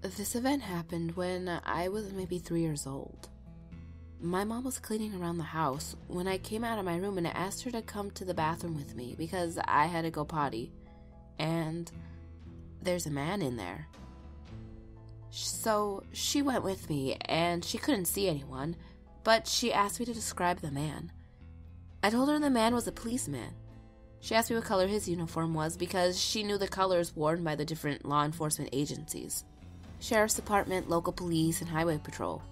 This event happened when I was maybe 3 years old. My mom was cleaning around the house when I came out of my room and asked her to come to the bathroom with me because I had to go potty. And there's a man in there. So she went with me and she couldn't see anyone, but she asked me to describe the man. I told her the man was a policeman. She asked me what color his uniform was because she knew the colors worn by the different law enforcement agencies. Sheriff's Department, local police, and highway patrol.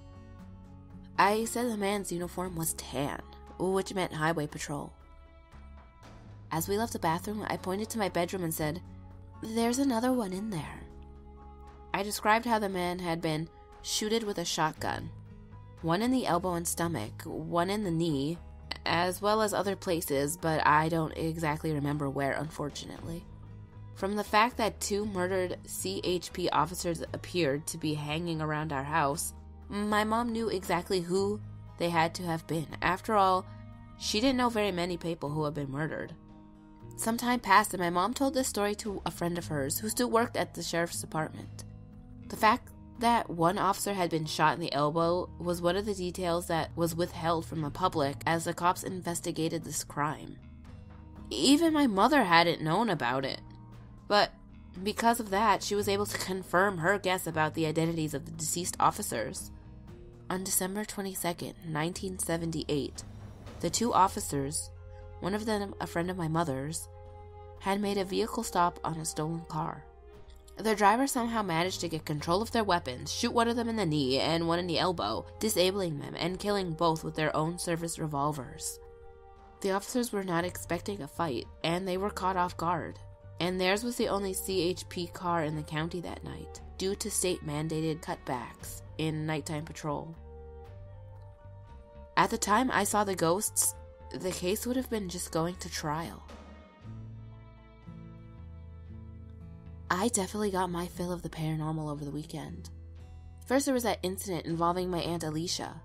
I said the man's uniform was tan, which meant highway patrol. As we left the bathroom, I pointed to my bedroom and said, "There's another one in there." I described how the man had been shooted with a shotgun. One in the elbow and stomach, one in the knee, as well as other places, but I don't exactly remember where, unfortunately. From the fact that 2 murdered CHP officers appeared to be hanging around our house, my mom knew exactly who they had to have been. After all, she didn't know very many people who had been murdered. Some time passed and my mom told this story to a friend of hers who still worked at the sheriff's department. The fact that one officer had been shot in the elbow was one of the details that was withheld from the public as the cops investigated this crime. Even my mother hadn't known about it. But because of that, she was able to confirm her guess about the identities of the deceased officers. On December 22nd, 1978, the 2 officers, one of them a friend of my mother's, had made a vehicle stop on a stolen car. Their driver somehow managed to get control of their weapons, shoot one of them in the knee and one in the elbow, disabling them and killing both with their own service revolvers. The officers were not expecting a fight, and they were caught off guard. And theirs was the only CHP car in the county that night, due to state-mandated cutbacks in nighttime patrol. At the time I saw the ghosts, the case would have been just going to trial. I definitely got my fill of the paranormal over the weekend. First, there was that incident involving my Aunt Alicia.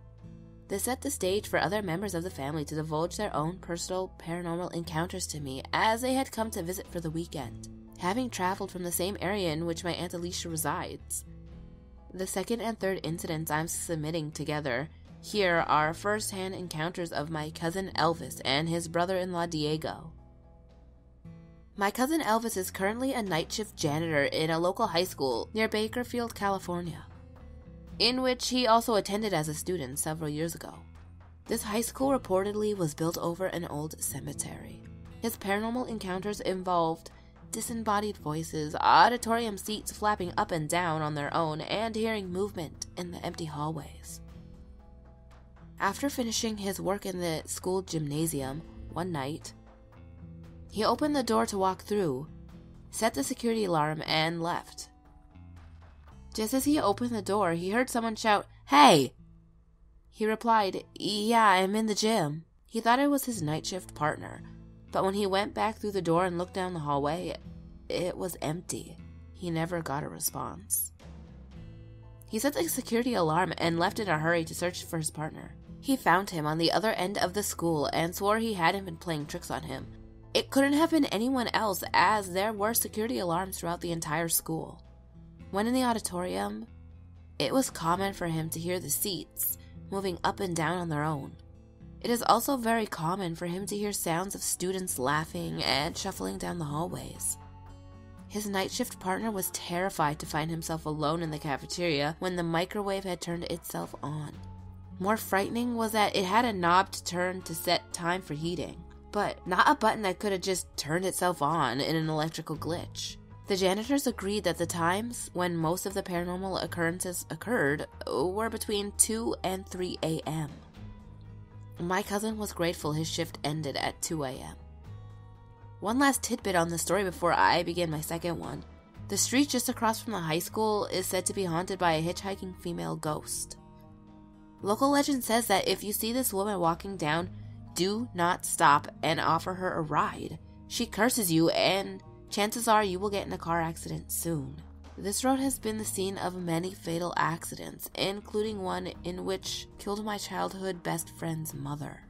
This set the stage for other members of the family to divulge their own personal paranormal encounters to me as they had come to visit for the weekend, having traveled from the same area in which my Aunt Alicia resides. The second and third incidents I'm submitting together here are first-hand encounters of my cousin Elvis and his brother-in-law Diego. My cousin Elvis is currently a night shift janitor in a local high school near Bakerfield, California, in which he also attended as a student several years ago. This high school reportedly was built over an old cemetery. His paranormal encounters involved disembodied voices, auditorium seats flapping up and down on their own, and hearing movement in the empty hallways. After finishing his work in the school gymnasium one night, he opened the door to walk through, set the security alarm, and left. Just as he opened the door, he heard someone shout, "Hey!" He replied, "Yeah, I'm in the gym." He thought it was his night shift partner, but when he went back through the door and looked down the hallway, it was empty. He never got a response. He set the security alarm and left in a hurry to search for his partner. He found him on the other end of the school and swore he hadn't been playing tricks on him. It couldn't have been anyone else, as there were security alarms throughout the entire school. When in the auditorium, it was common for him to hear the seats moving up and down on their own. It is also very common for him to hear sounds of students laughing and shuffling down the hallways. His night shift partner was terrified to find himself alone in the cafeteria when the microwave had turned itself on. More frightening was that it had a knob to turn to set time for heating, but not a button that could have just turned itself on in an electrical glitch. The janitors agreed that the times when most of the paranormal occurrences occurred were between 2 and 3 a.m. My cousin was grateful his shift ended at 2 a.m. One last tidbit on the story before I begin my second one. The street just across from the high school is said to be haunted by a hitchhiking female ghost. Local legend says that if you see this woman walking down, do not stop and offer her a ride. She curses you and chances are you will get in a car accident soon. This road has been the scene of many fatal accidents, including one in which killed my childhood best friend's mother.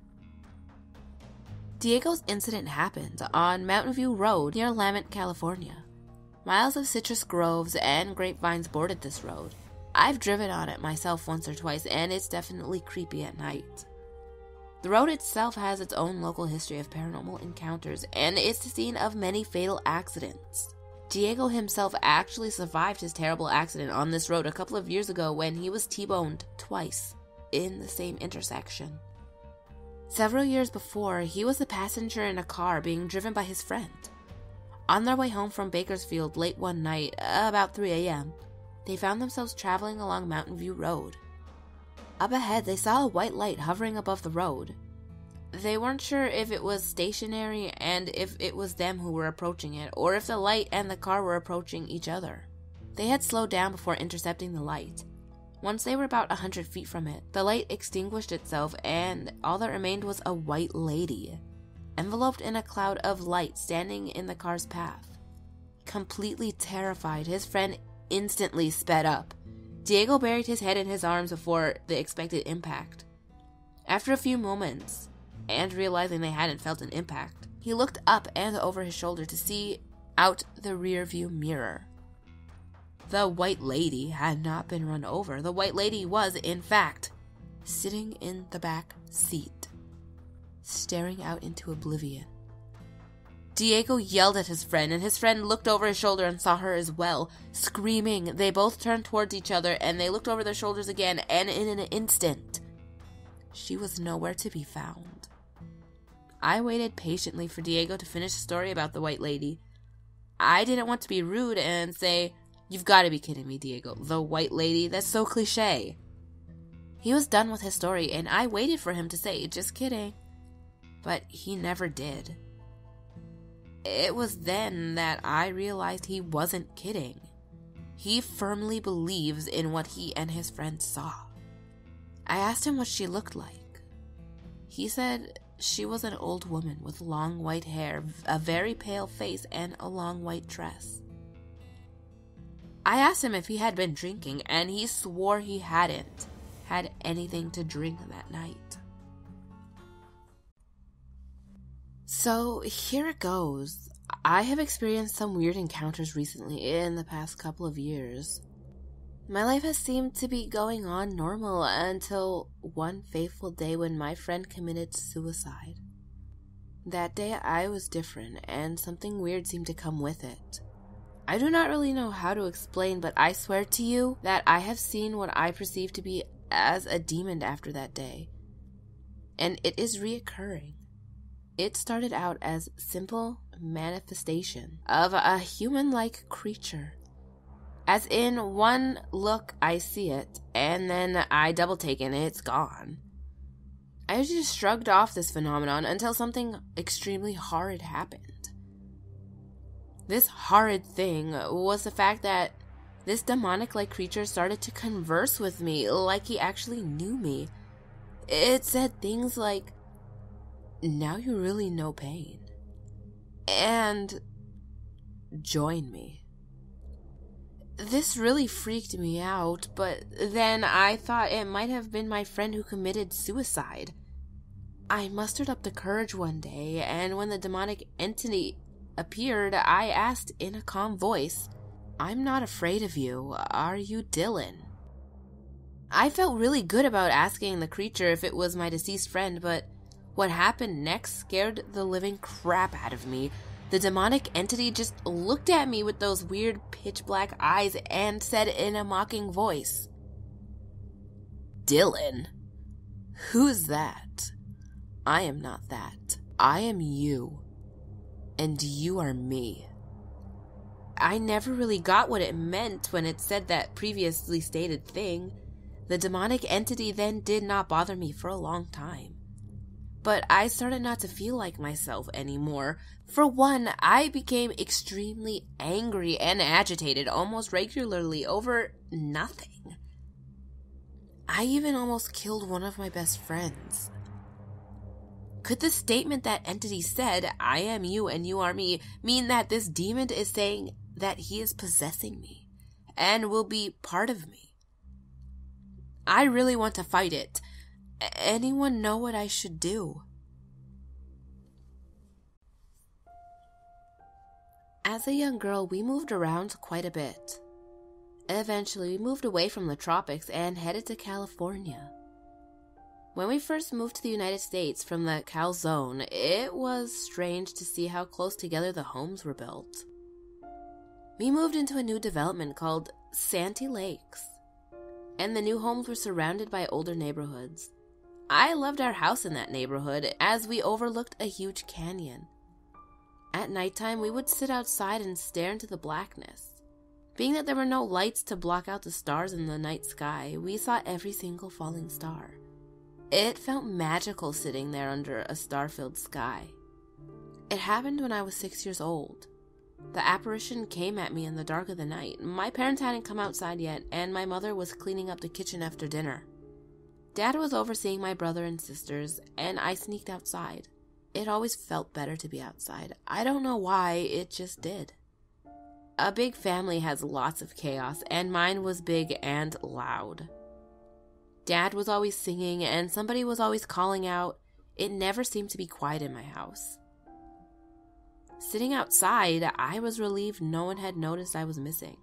Diego's incident happened on Mountain View Road near Lamont, California. Miles of citrus groves and grapevines bordered this road. I've driven on it myself once or twice, and it's definitely creepy at night. The road itself has its own local history of paranormal encounters, and it's the scene of many fatal accidents. Diego himself actually survived his terrible accident on this road a couple of years ago when he was T-boned twice in the same intersection. Several years before, he was the passenger in a car being driven by his friend. On their way home from Bakersfield late one night, about 3 a.m., they found themselves traveling along Mountain View Road. Up ahead, they saw a white light hovering above the road. They weren't sure if it was stationary and if it was them who were approaching it, or if the light and the car were approaching each other. They had slowed down before intercepting the light. Once they were about 100 feet from it, the light extinguished itself and all that remained was a white lady, enveloped in a cloud of light standing in the car's path. Completely terrified, his friend instantly sped up. Diego buried his head in his arms before the expected impact. After a few moments, and realizing they hadn't felt an impact, he looked up and over his shoulder to see out the rearview mirror. The white lady had not been run over. The white lady was, in fact, sitting in the back seat, staring out into oblivion. Diego yelled at his friend, and his friend looked over his shoulder and saw her as well. Screaming, they both turned towards each other, and they looked over their shoulders again, and in an instant, she was nowhere to be found. I waited patiently for Diego to finish the story about the white lady. I didn't want to be rude and say, "You've got to be kidding me, Diego. The white lady? That's so cliché." He was done with his story, and I waited for him to say, "Just kidding." But he never did. It was then that I realized he wasn't kidding. He firmly believes in what he and his friends saw. I asked him what she looked like. He said she was an old woman with long white hair, a very pale face, and a long white dress. I asked him if he had been drinking, and he swore he hadn't had anything to drink that night. So here it goes. I have experienced some weird encounters recently in the past couple of years. My life has seemed to be going on normal until one fateful day when my friend committed suicide. That day I was different, and something weird seemed to come with it. I do not really know how to explain, but I swear to you that I have seen what I perceive to be as a demon after that day. And it is reoccurring. It started out as simple manifestation of a human-like creature. As in, one look I see it, and then I double take it and it's gone. I just shrugged off this phenomenon until something extremely horrid happened. This horrid thing was the fact that this demonic-like creature started to converse with me like he actually knew me. It said things like, "Now you really know pain," and "Join me." This really freaked me out, but then I thought it might have been my friend who committed suicide. I mustered up the courage one day, and when the demonic entity appeared, I asked in a calm voice, "I'm not afraid of you. Are you Dylan?" I felt really good about asking the creature if it was my deceased friend, but what happened next scared the living crap out of me. The demonic entity just looked at me with those weird pitch-black eyes and said in a mocking voice, "Dylan? Who's that? I am not that. I am you. And you are me." I never really got what it meant when it said that previously stated thing. The demonic entity then did not bother me for a long time. But I started not to feel like myself anymore. For one, I became extremely angry and agitated almost regularly over nothing. I even almost killed one of my best friends. Could the statement that entity said, "I am you and you are me," mean that this demon is saying that he is possessing me and will be part of me? I really want to fight it. Anyone know what I should do? As a young girl, we moved around quite a bit. Eventually, we moved away from the tropics and headed to California. When we first moved to the United States from the Cal Zone, it was strange to see how close together the homes were built. We moved into a new development called Santee Lakes, and the new homes were surrounded by older neighborhoods. I loved our house in that neighborhood as we overlooked a huge canyon. At nighttime, we would sit outside and stare into the blackness. Being that there were no lights to block out the stars in the night sky, we saw every single falling star. It felt magical sitting there under a star-filled sky. It happened when I was 6 years old. The apparition came at me in the dark of the night. My parents hadn't come outside yet, and my mother was cleaning up the kitchen after dinner. Dad was overseeing my brother and sisters, and I sneaked outside. It always felt better to be outside. I don't know why, it just did. A big family has lots of chaos, and mine was big and loud. Dad was always singing, and somebody was always calling out. It never seemed to be quiet in my house. Sitting outside, I was relieved no one had noticed I was missing.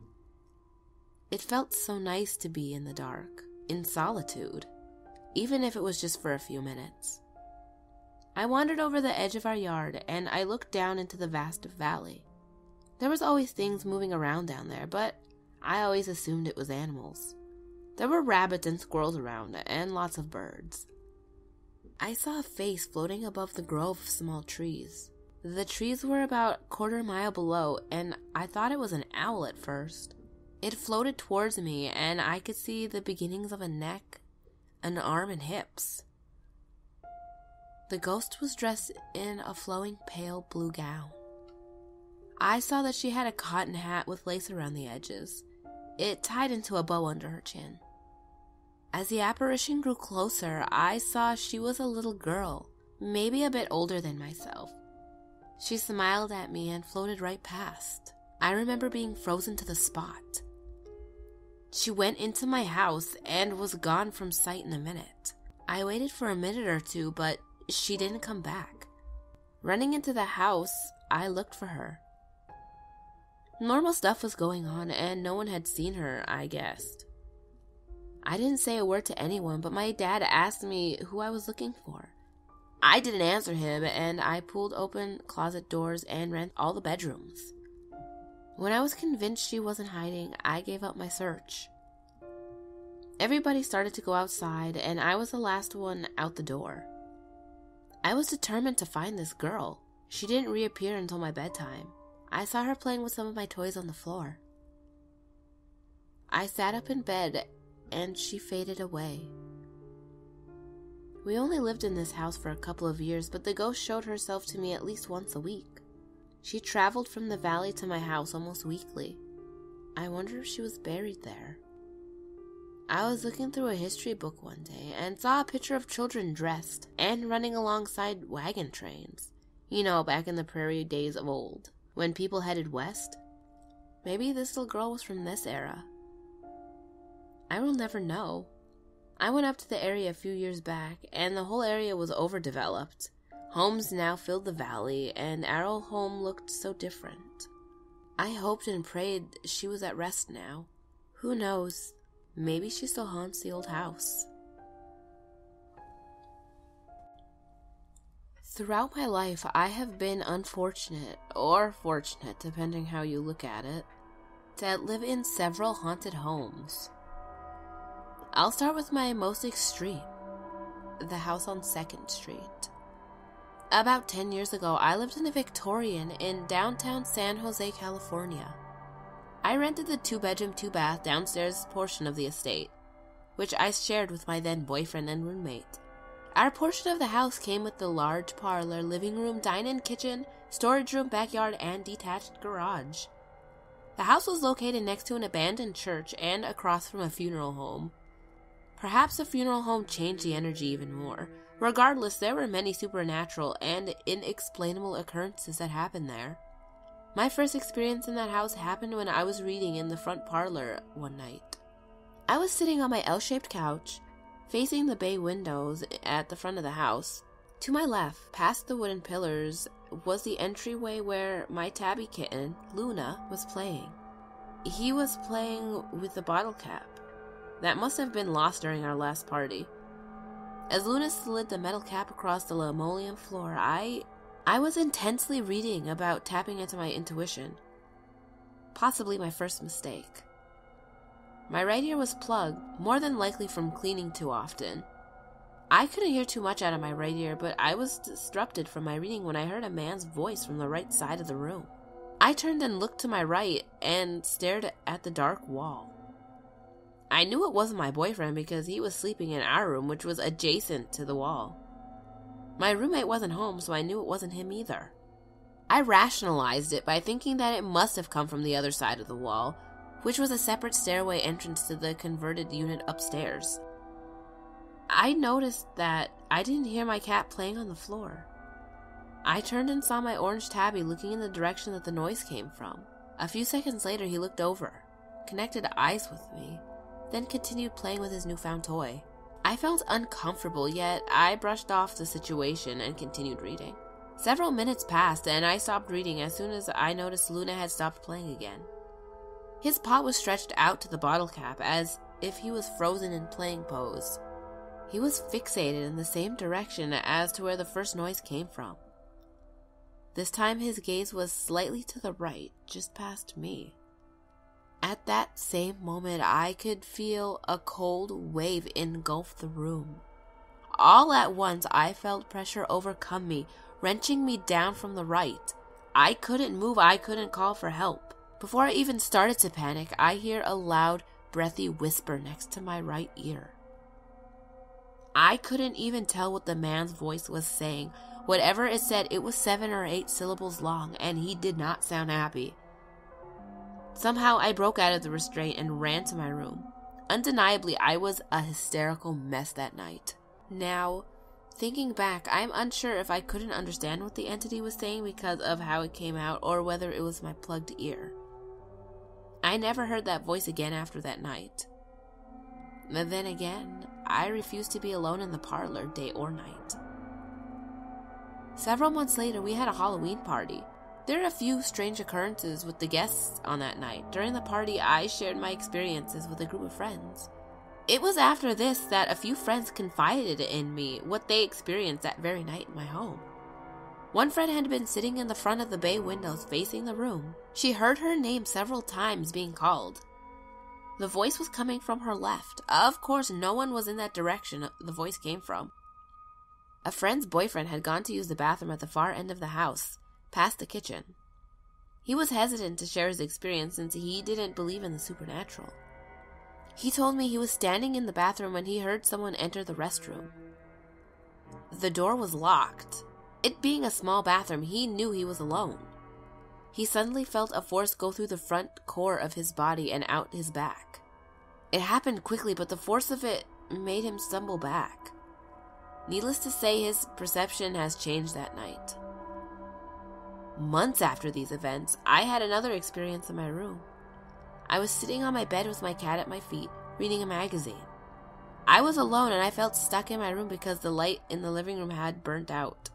It felt so nice to be in the dark, in solitude, even if it was just for a few minutes. I wandered over the edge of our yard, and I looked down into the vast valley. There was always things moving around down there, but I always assumed it was animals. There were rabbits and squirrels around, and lots of birds. I saw a face floating above the grove of small trees. The trees were about a quarter-mile below, and I thought it was an owl at first. It floated towards me, and I could see the beginnings of a neck, an arm, and hips. The ghost was dressed in a flowing pale blue gown. I saw that she had a cotton hat with lace around the edges. It tied into a bow under her chin. As the apparition grew closer, I saw she was a little girl, maybe a bit older than myself. She smiled at me and floated right past. I remember being frozen to the spot. She went into my house and was gone from sight in a minute. I waited for a minute or two, but she didn't come back. Running into the house, I looked for her. Normal stuff was going on, and no one had seen her, I guessed. I didn't say a word to anyone, but my dad asked me who I was looking for. I didn't answer him, and I pulled open closet doors and ran all the bedrooms. When I was convinced she wasn't hiding, I gave up my search. Everybody started to go outside, and I was the last one out the door. I was determined to find this girl. She didn't reappear until my bedtime. I saw her playing with some of my toys on the floor. I sat up in bed, and she faded away. We only lived in this house for a couple of years, but the ghost showed herself to me at least once a week. She traveled from the valley to my house almost weekly. I wonder if she was buried there. I was looking through a history book one day and saw a picture of children dressed and running alongside wagon trains. You know, back in the prairie days of old, when people headed west. Maybe this little girl was from this era. I will never know. I went up to the area a few years back, and the whole area was overdeveloped. Homes now filled the valley, and our old home looked so different. I hoped and prayed she was at rest now. Who knows? Maybe she still haunts the old house. Throughout my life, I have been unfortunate, or fortunate, depending how you look at it, to live in several haunted homes. I'll start with my most extreme, the house on 2nd Street. About 10 years ago, I lived in a Victorian in downtown San Jose, California. I rented the 2-bedroom, 2-bath downstairs portion of the estate, which I shared with my then boyfriend and roommate. Our portion of the house came with the large parlor, living room, dine-in kitchen, storage room, backyard, and detached garage. The house was located next to an abandoned church and across from a funeral home. Perhaps the funeral home changed the energy even more. Regardless, there were many supernatural and inexplainable occurrences that happened there. My first experience in that house happened when I was reading in the front parlor one night. I was sitting on my L-shaped couch, facing the bay windows at the front of the house. To my left, past the wooden pillars, was the entryway where my tabby kitten, Luna, was playing. He was playing with the bottle cap. That must have been lost during our last party. As Luna slid the metal cap across the linoleum floor, I was intensely reading about tapping into my intuition. Possibly my first mistake. My right ear was plugged, more than likely from cleaning too often. I couldn't hear too much out of my right ear, but I was disrupted from my reading when I heard a man's voice from the right side of the room. I turned and looked to my right and stared at the dark wall. I knew it wasn't my boyfriend because he was sleeping in our room, which was adjacent to the wall. My roommate wasn't home, so I knew it wasn't him either. I rationalized it by thinking that it must have come from the other side of the wall, which was a separate stairway entrance to the converted unit upstairs. I noticed that I didn't hear my cat playing on the floor. I turned and saw my orange tabby looking in the direction that the noise came from. A few seconds later, he looked over, connected eyes with me, then continued playing with his newfound toy. I felt uncomfortable, yet I brushed off the situation and continued reading. Several minutes passed, and I stopped reading as soon as I noticed Luna had stopped playing again. His paw was stretched out to the bottle cap as if he was frozen in playing pose. He was fixated in the same direction as to where the first noise came from. This time his gaze was slightly to the right, just past me. At that same moment, I could feel a cold wave engulf the room. All at once, I felt pressure overcome me, wrenching me down from the right. I couldn't move, I couldn't call for help. Before I even started to panic, I hear a loud, breathy whisper next to my right ear. I couldn't even tell what the man's voice was saying. Whatever it said, it was 7 or 8 syllables long, and he did not sound happy. Somehow, I broke out of the restraint and ran to my room. Undeniably, I was a hysterical mess that night. Now, thinking back, I'm unsure if I couldn't understand what the entity was saying because of how it came out or whether it was my plugged ear. I never heard that voice again after that night. But then again, I refused to be alone in the parlor day or night. Several months later, we had a Halloween party. There were a few strange occurrences with the guests on that night. During the party, I shared my experiences with a group of friends. It was after this that a few friends confided in me what they experienced that very night in my home. One friend had been sitting in the front of the bay windows facing the room. She heard her name several times being called. The voice was coming from her left. Of course, no one was in that direction the voice came from. A friend's boyfriend had gone to use the bathroom at the far end of the house, past the kitchen. He was hesitant to share his experience since he didn't believe in the supernatural. He told me he was standing in the bathroom when he heard someone enter the restroom. The door was locked. It being a small bathroom, he knew he was alone. He suddenly felt a force go through the front core of his body and out his back. It happened quickly, but the force of it made him stumble back. Needless to say, his perception has changed that night. Months after these events, I had another experience in my room. I was sitting on my bed with my cat at my feet, reading a magazine. I was alone and I felt stuck in my room because the light in the living room had burnt out.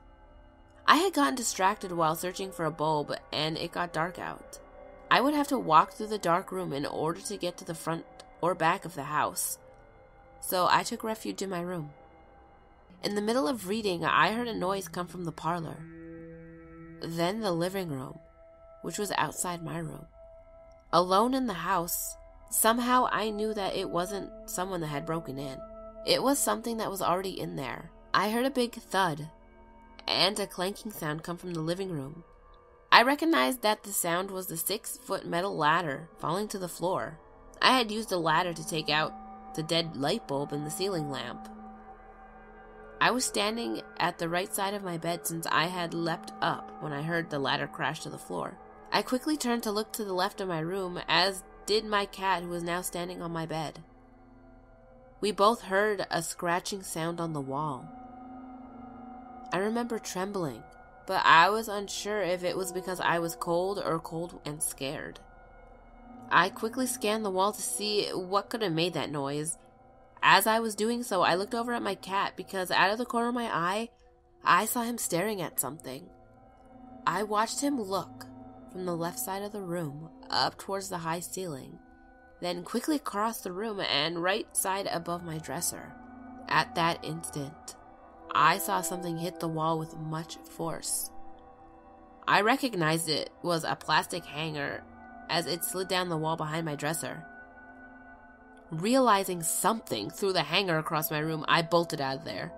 I had gotten distracted while searching for a bulb and it got dark out. I would have to walk through the dark room in order to get to the front or back of the house, so I took refuge in my room. In the middle of reading, I heard a noise come from the parlor, then the living room, which was outside my room. Alone in the house, somehow I knew that it wasn't someone that had broken in. It was something that was already in there. I heard a big thud and a clanking sound come from the living room. I recognized that the sound was the 6-foot metal ladder falling to the floor. I had used the ladder to take out the dead light bulb in the ceiling lamp. I was standing at the right side of my bed since I had leapt up when I heard the ladder crash to the floor. I quickly turned to look to the left of my room, as did my cat, who was now standing on my bed. We both heard a scratching sound on the wall. I remember trembling, but I was unsure if it was because I was cold and scared. I quickly scanned the wall to see what could have made that noise. As I was doing so, I looked over at my cat because out of the corner of my eye, I saw him staring at something. I watched him look from the left side of the room up towards the high ceiling, then quickly cross the room and right side above my dresser. At that instant, I saw something hit the wall with much force. I recognized it was a plastic hanger as it slid down the wall behind my dresser. Realizing something threw the hanger across my room, I bolted out of there.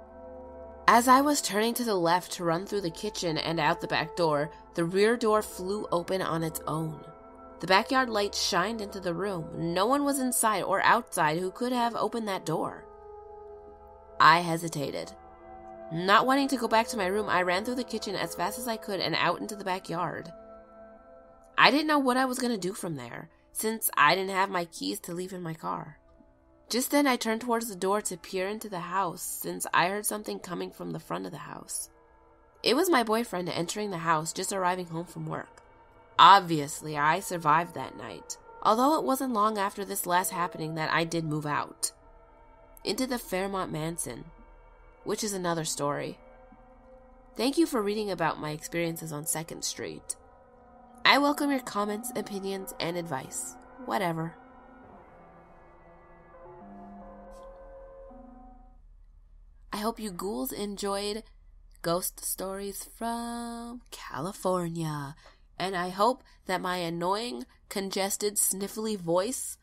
As I was turning to the left to run through the kitchen and out the back door, the rear door flew open on its own. The backyard light shined into the room. No one was inside or outside who could have opened that door. I hesitated. Not wanting to go back to my room, I ran through the kitchen as fast as I could and out into the backyard. I didn't know what I was going to do from there, since I didn't have my keys to leave in my car. Just then, I turned towards the door to peer into the house, since I heard something coming from the front of the house. It was my boyfriend entering the house, just arriving home from work. Obviously, I survived that night, although it wasn't long after this last happening that I did move out. Into the Fairmont Mansion, which is another story. Thank you for reading about my experiences on 2nd Street. I welcome your comments, opinions, and advice. Whatever. I hope you ghouls enjoyed Ghost Stories from California. And I hope that my annoying, congested, sniffly voice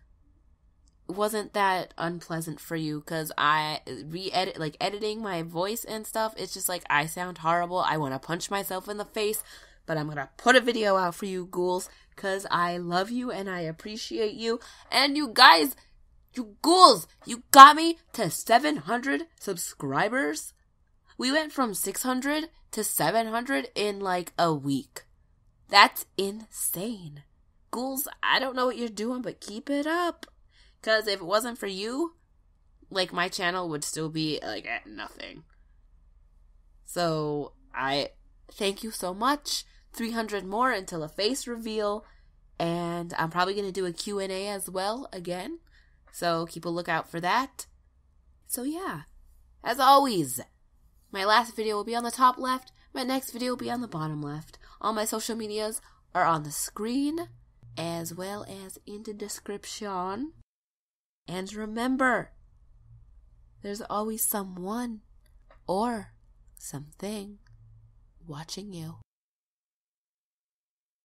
wasn't that unpleasant for you, because I editing my voice and stuff, it's just like, I sound horrible. I want to punch myself in the face, but I'm going to put a video out for you ghouls, because I love you and I appreciate you. And you guys, you ghouls, you got me to 700 subscribers. We went from 600 to 700 in like a week. That's insane. Ghouls, I don't know what you're doing, but keep it up. Because if it wasn't for you, like, my channel would still be, like, at nothing. So, I thank you so much. 300 more until a face reveal. And I'm probably going to do a Q&A as well, again. So, keep a lookout for that. So, yeah. As always, my last video will be on the top left. My next video will be on the bottom left. All my social medias are on the screen, as well as in the description. And remember, there's always someone or something watching you.